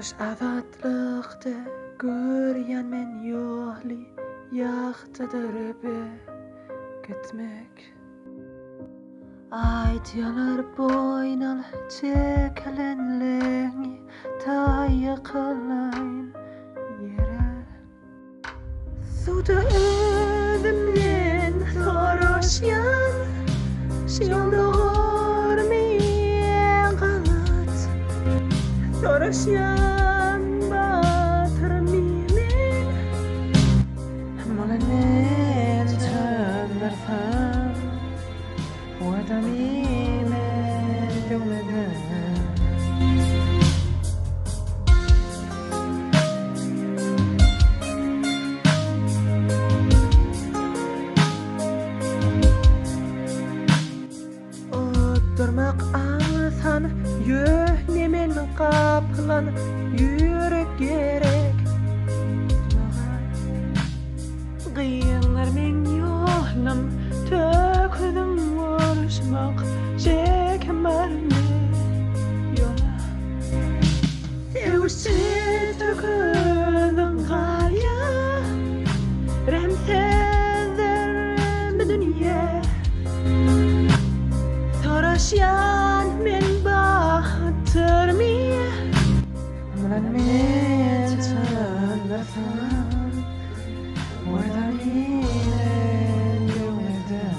Törüş avatlıqda görýän men ýoly ýagtydyr gitmek. Aýdýalar boýnal çekelenleňi taýyklaýyn ýere. Suda özümden soraşýan şeýle görmeýän galat. Soraşýan batyrmyň malen çömbersem ودميم دومدان Oturmak ağsan yönemen kaplan yürek gerek Gıyınlar men yollum töküdüm vuruşmak çekemärmi yola Evşi töküdüm galya remsezler mi dünya Soraşyan men batyrmy Mulan men çömbersem ودميم دومدان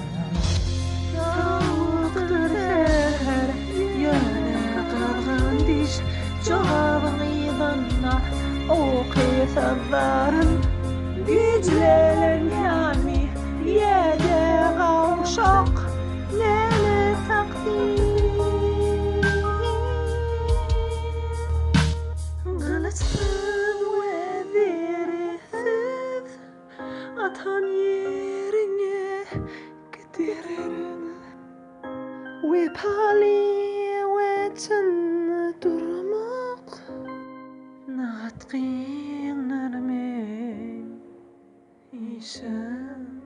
Cevabını yılanlar okuyasabların Güclerin yani yede kavşak Nene takdir Kılıçsız ve birisiz Atan yerine giderin Ve pali ve tını durmak Naat qiyinlarmen işim